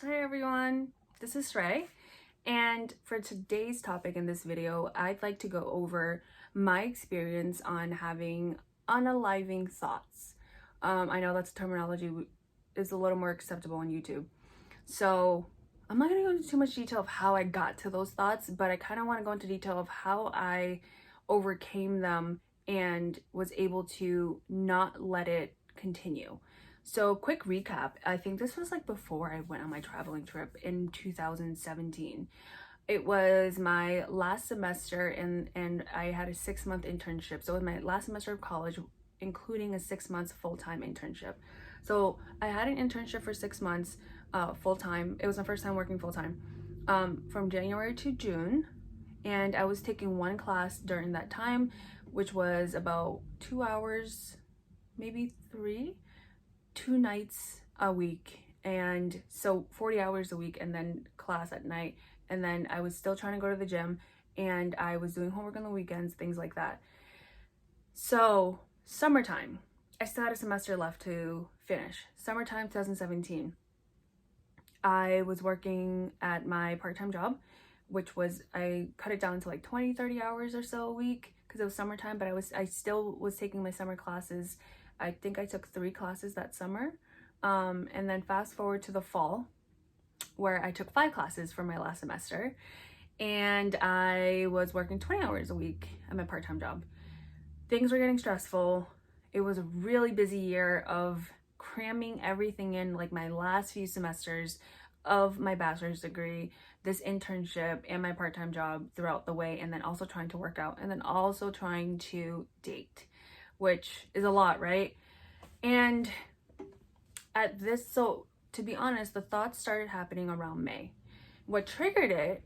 Hi everyone, this is Shrey, and for today's topic in this video, I'd like to go over my experience on having unaliving thoughts. I know that's terminology is a little more acceptable on YouTube. So I'm not going to go into too much detail of how I got to those thoughts, but I kind of want to go into detail of how I overcame them and was able to not let it continue. So quick recap, I think this was like before I went on my traveling trip in 2017. It was my last semester and I had a 6-month internship. So it was my last semester of college, including a 6 months full-time internship. So I had an internship for 6 months full-time. It was my first time working full-time from January to June. And I was taking one class during that time, which was about 2 hours, maybe 2 nights a week, and so 40 hours a week, and then class at night. And then I was still trying to go to the gym, and I was doing homework on the weekends, things like that. So summertime, I still had a semester left to finish. Summertime 2017, I was working at my part-time job, which was, I cut it down to like 20-30 hours or so a week because it was summertime, but I still was taking my summer classes. I think I took 3 classes that summer. And then fast forward to the fall, where I took 5 classes for my last semester, and I was working 20 hours a week at my part-time job. Things were getting stressful. It was a really busy year of cramming everything in, like my last few semesters of my bachelor's degree, this internship, and my part-time job throughout the way, and then also trying to work out, and then also trying to date, which is a lot, right? And at this, so to be honest, the thoughts started happening around May. What triggered it,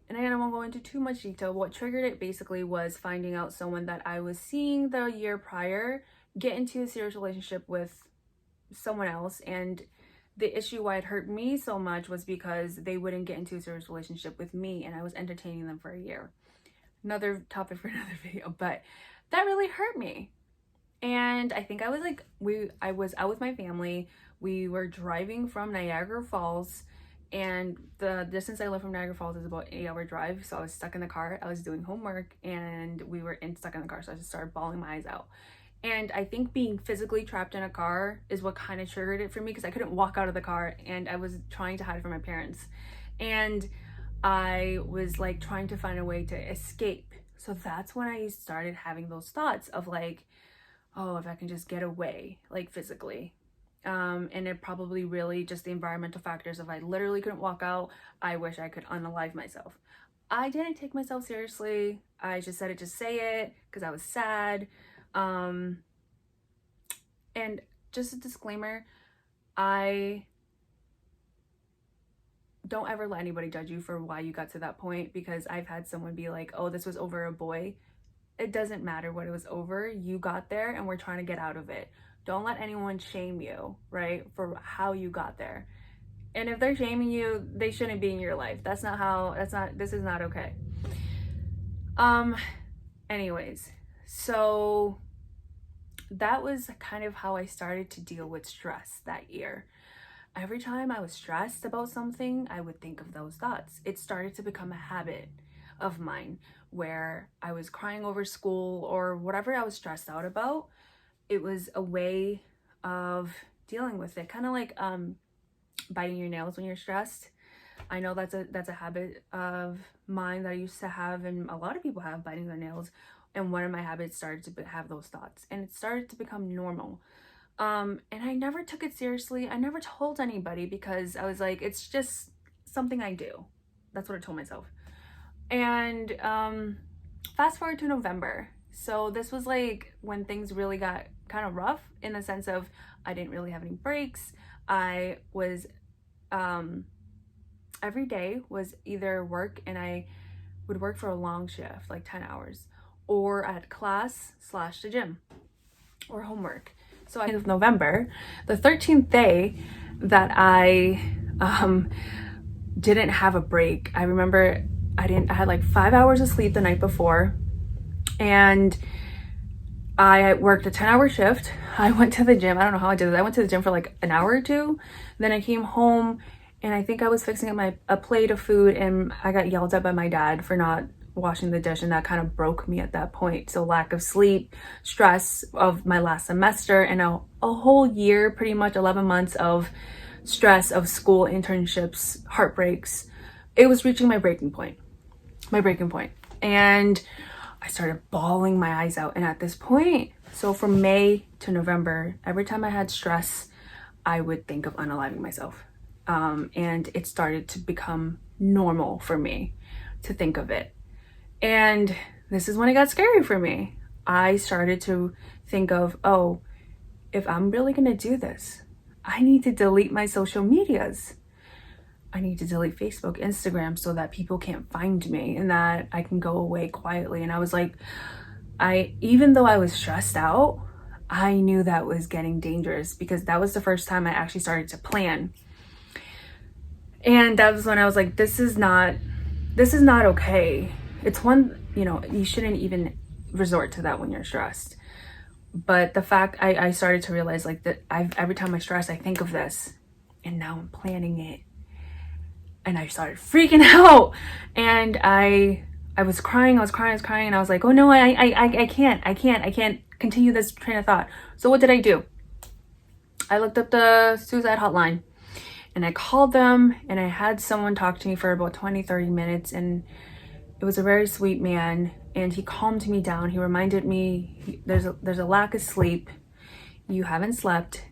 and again, I won't go into too much detail, what triggered it basically was finding out someone that I was seeing the year prior get into a serious relationship with someone else. And the issue why it hurt me so much was because they wouldn't get into a serious relationship with me, and I was entertaining them for a year. Another topic for another video, but that really hurt me. And I think I was like, I was out with my family. We were driving from Niagara Falls, and the distance I live from Niagara Falls is about an 8-hour drive. So I was stuck in the car. I was doing homework, and we were stuck in the car. So I just started bawling my eyes out. And I think being physically trapped in a car is what kind of triggered it for me, because I couldn't walk out of the car, and I was trying to hide from my parents. And I was like trying to find a way to escape. So that's when I started having those thoughts of like, oh, if I can just get away, like physically. And it probably really just the environmental factors of I literally couldn't walk out. I wish I could unalive myself. I didn't take myself seriously. I just said it to say it because I was sad. And just a disclaimer, I don't ever let anybody judge you for why you got to that point, because I've had someone be like, oh, this was over a boy. It doesn't matter what it was over. You got there and we're trying to get out of it. Don't let anyone shame you, right, for how you got there. And if they're shaming you, they shouldn't be in your life. This is not okay. Anyways, so that was kind of how I started to deal with stress that year. Every time I was stressed about something, I would think of those thoughts. It started to become a habit of mine where I was crying over school or whatever I was stressed out about. It was a way of dealing with it, kind of like biting your nails when you're stressed. I know that's a habit of mine that I used to have, and a lot of people have, biting their nails. And one of my habits started to have those thoughts, and it started to become normal. And I never took it seriously. I never told anybody because I was like, it's just something I do. That's what I told myself. And fast forward to November. So this was like when things really got kind of rough, in the sense of I didn't really have any breaks. I was every day was either work, and I would work for a long shift, like 10 hours, or at class / the gym or homework. So end of November, the 13th day that I didn't have a break, I remember I had like 5 hours of sleep the night before, and I worked a 10-hour shift. I went to the gym. I don't know how I did it. I went to the gym for like an hour or two. Then I came home and I think I was fixing up a plate of food, and I got yelled at by my dad for not washing the dish, and that kind of broke me at that point. So lack of sleep, stress of my last semester, and a whole year, pretty much 11 months of stress of school, internships, heartbreaks. It was reaching my breaking point. And I started bawling my eyes out. And at this point, so from May to November, every time I had stress, I would think of unaliving myself. And it started to become normal for me to think of it. And this is when it got scary for me. I started to think of, oh, if I'm really gonna do this, I need to delete my social medias. I need to delete Facebook, Instagram, so that people can't find me and that I can go away quietly. And I was like, even though I was stressed out, I knew that was getting dangerous, because that was the first time I actually started to plan. And that was when I was like, this is not okay. It's one, you shouldn't even resort to that when you're stressed. But the fact I started to realize like that every time I stress, I think of this, and now I'm planning it. And I started freaking out, and I was crying, and I was like, oh no, I can't continue this train of thought. So what did I do? I looked up the suicide hotline, and I called them, and I had someone talk to me for about 20-30 minutes, and it was a very sweet man, and he calmed me down. He reminded me there's a lack of sleep. You haven't slept,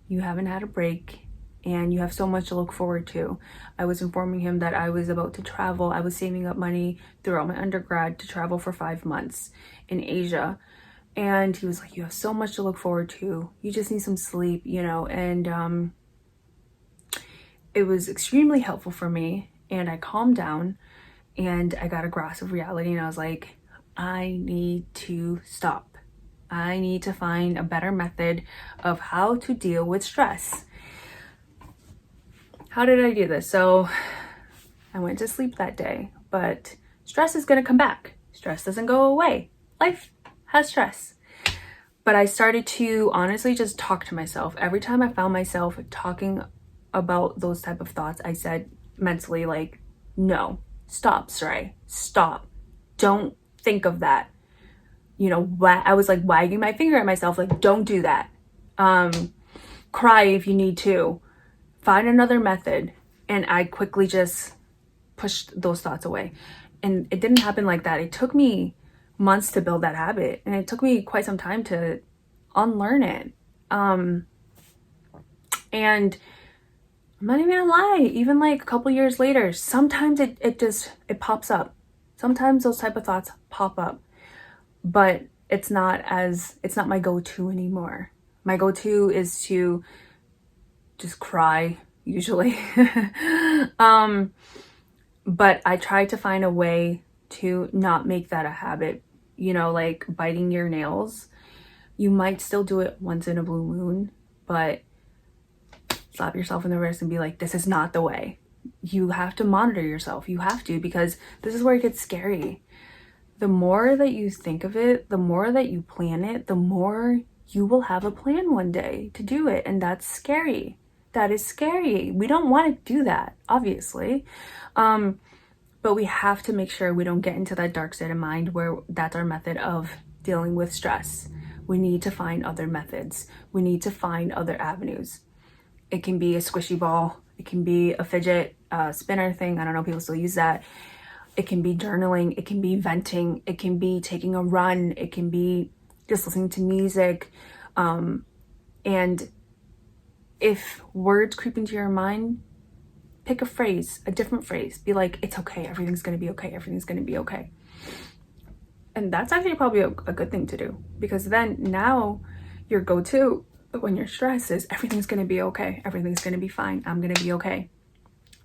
you haven't had a break, and you have so much to look forward to. I was informing him that I was about to travel. I was saving up money throughout my undergrad to travel for 5 months in Asia. And he was like, you have so much to look forward to. You just need some sleep, and it was extremely helpful for me. And I calmed down, and I got a grasp of reality, and I was like, I need to stop. I need to find a better method of how to deal with stress. How did I do this? So I went to sleep that day, but stress is going to come back. Stress doesn't go away. Life has stress. But I started to honestly just talk to myself. Every time I found myself talking about those type of thoughts, I said mentally, like, no, stop, Sray, stop. Don't think of that. I was like wagging my finger at myself, like, don't do that. Cry if you need to. Find another method. And I quickly just pushed those thoughts away. And it didn't happen like that. It took me months to build that habit, and it took me quite some time to unlearn it. And I'm not even gonna lie, even like a couple years later, sometimes it pops up. Sometimes those type of thoughts pop up, but it's not my go-to anymore. My go-to is to just cry, usually. But I try to find a way to not make that a habit, like biting your nails. You might still do it once in a blue moon, but slap yourself in the wrist and be like, this is not the way. You have to monitor yourself. You have to, because this is where it gets scary. The more that you think of it, the more that you plan it, the more you will have a plan one day to do it. And that's scary. That is scary. We don't want to do that, obviously. But we have to make sure we don't get into that dark state of mind where that's our method of dealing with stress. We need to find other methods. We need to find other avenues. It can be a squishy ball. It can be a fidget spinner thing. I don't know, people still use that. It can be journaling. It can be venting. It can be taking a run. It can be just listening to music. And if words creep into your mind, pick a phrase, a different phrase. Be like, it's okay. Everything's going to be okay. Everything's going to be okay. And that's actually probably a good thing to do, because then now your go-to when you're stressed is everything's going to be okay. Everything's going to be fine. I'm going to be okay.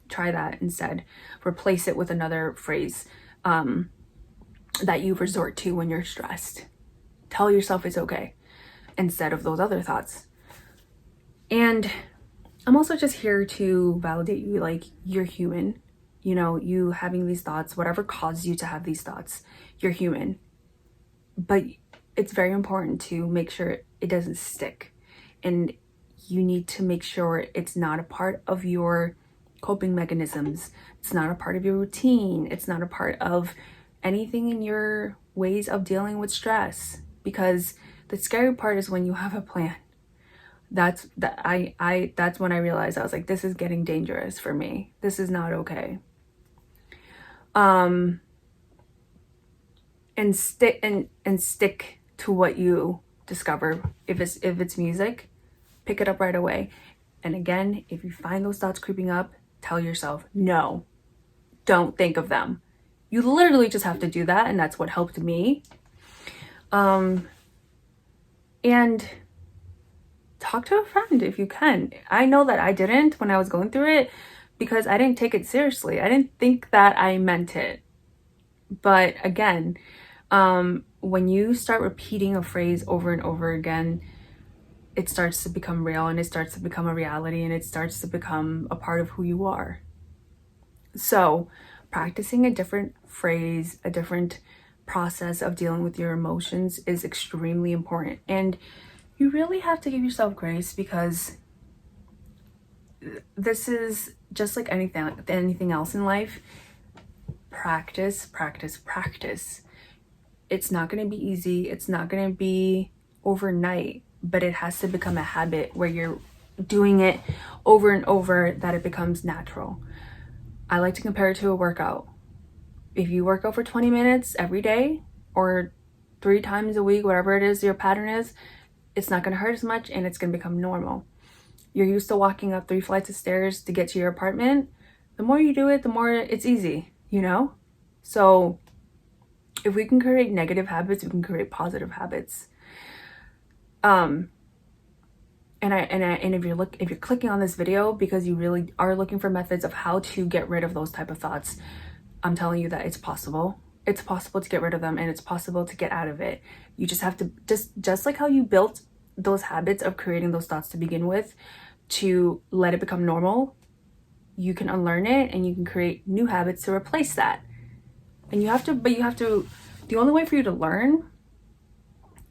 Try that instead. Replace it with another phrase that you resort to when you're stressed. Tell yourself it's okay instead of those other thoughts. And I'm also just here to validate you, like, you're human. You having these thoughts, whatever caused you to have these thoughts, you're human. But it's very important to make sure it doesn't stick. And you need to make sure it's not a part of your coping mechanisms. It's not a part of your routine. It's not a part of anything in your ways of dealing with stress, because the scary part is when you have a plan. That's when I realized, I was like, this is getting dangerous for me. This is not okay. And stick to what you discover. If it's music, pick it up right away. And again, if you find those thoughts creeping up, tell yourself, no, don't think of them. You literally just have to do that, and that's what helped me. And talk to a friend if you can. I know that I didn't when I was going through it, because I didn't take it seriously. I didn't think that I meant it. But again, when you start repeating a phrase over and over again, it starts to become real, and it starts to become a reality, and it starts to become a part of who you are. So practicing a different phrase, a different process of dealing with your emotions is extremely important. And you really have to give yourself grace, because this is just like anything else in life. Practice, practice, practice. It's not going to be easy. It's not going to be overnight, but it has to become a habit where you're doing it over and over, that it becomes natural. I like to compare it to a workout. If you work out for 20 minutes every day, or 3 times a week, whatever it is your pattern is, it's not going to hurt as much, and it's going to become normal. You're used to walking up 3 flights of stairs to get to your apartment. The more you do it, the more it's easy, you know? So if we can create negative habits, we can create positive habits. And if you're clicking on this video because you really are looking for methods of how to get rid of those type of thoughts, I'm telling you that it's possible. It's possible to get rid of them, and it's possible to get out of it. You just have to, just like how you built those habits of creating those thoughts to begin with, to let it become normal, you can unlearn it, and you can create new habits to replace that. And you have to, the only way for you to learn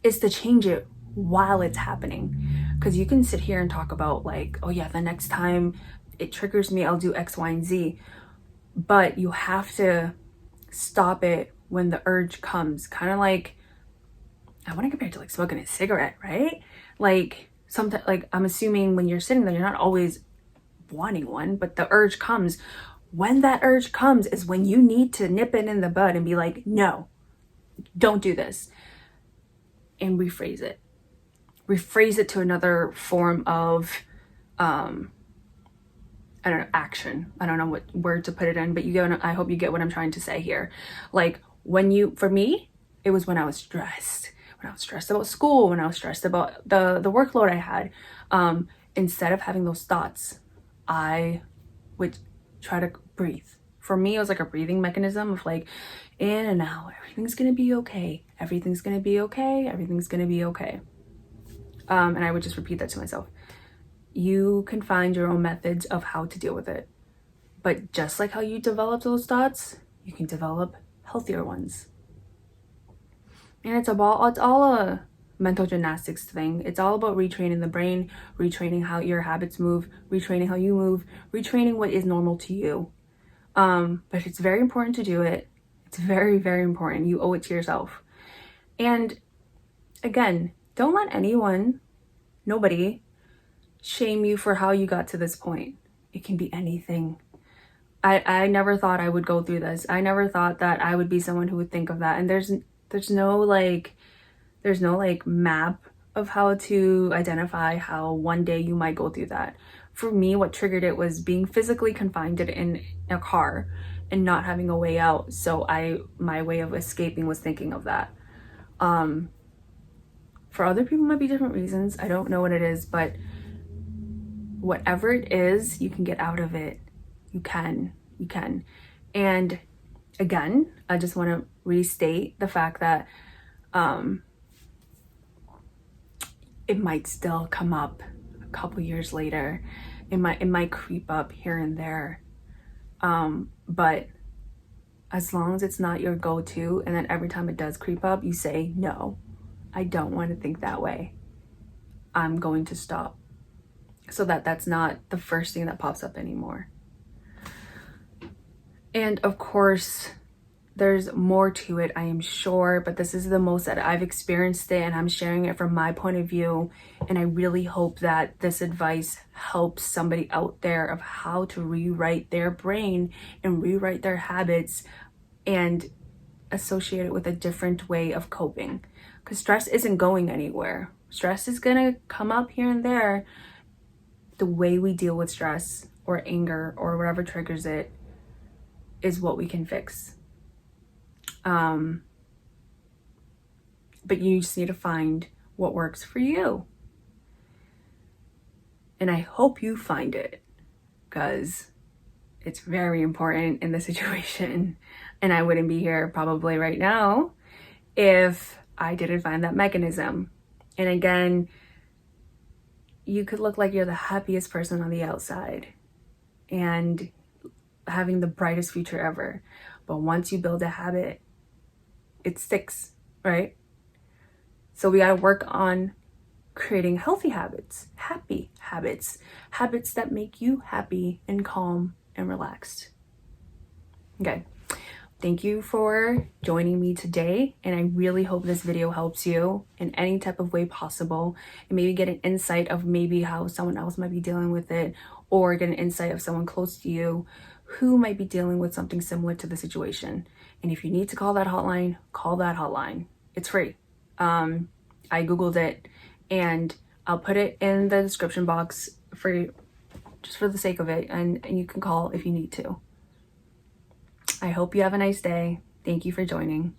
is to change it while it's happening. Because you can sit here and talk about like, oh yeah, the next time it triggers me, I'll do X, Y, and Z. But you have to stop it when the urge comes. Kind of like, I want to compare it to like smoking a cigarette, right? Like sometimes, like I'm assuming when you're sitting there, you're not always wanting one, but the urge comes. When that urge comes is when you need to nip it in the bud and be like, no, don't do this. And rephrase it. Rephrase it to another form of, I don't know, action. I don't know what word to put it in, but I hope you get what I'm trying to say here. Like for me, it was when I was stressed. When I was stressed about school, when I was stressed about the workload I had. Instead of having those thoughts, I would try to breathe. For me, it was like a breathing mechanism of like, in and out, everything's gonna be okay. Everything's gonna be okay. Everything's gonna be okay. And I would just repeat that to myself. You can find your own methods of how to deal with it. But just like how you develop those thoughts, you can develop healthier ones. And it's all a mental gymnastics thing. It's all about retraining the brain, retraining how your habits move, retraining how you move, retraining what is normal to you. But it's very important to do it. It's very, very important. You owe it to yourself. And again, don't let anyone, nobody, shame you for how you got to this point. It can be anything. I never thought I would go through this. I never thought that I would be someone who would think of that. And there's no map of how to identify how one day you might go through that. For me, what triggered it was being physically confined in a car and not having a way out. So my way of escaping was thinking of that. For other people, it might be different reasons. I don't know what it is, but whatever it is, you can get out of it. You can. And again, I just want to restate the fact that it might still come up a couple years later. It might creep up here and there. But as long as it's not your go-to, and then every time it does creep up, you say, no, I don't want to think that way. I'm going to stop. So that's not the first thing that pops up anymore. And of course, there's more to it, I am sure, but this is the most that I've experienced it, and I'm sharing it from my point of view. And I really hope that this advice helps somebody out there of how to rewrite their brain and rewrite their habits and associate it with a different way of coping. Because stress isn't going anywhere. Stress is gonna come up here and there. The way we deal with stress or anger or whatever triggers it is what we can fix. But you just need to find what works for you. And I hope you find it, because it's very important in the situation. And I wouldn't be here probably right now if I didn't find that mechanism. And again, you could look like you're the happiest person on the outside and having the brightest future ever. But once you build a habit, it sticks, right? So we gotta work on creating healthy habits, happy habits, habits that make you happy and calm and relaxed. Okay, thank you for joining me today, and I really hope this video helps you in any type of way possible, and maybe get an insight of maybe how someone else might be dealing with it, or get an insight of someone close to you who might be dealing with something similar to the situation. And if you need to call that hotline, call that hotline. It's free. I googled it, and I'll put it in the description box for just for the sake of it, and you can call if you need to. I hope you have a nice day. Thank you for joining.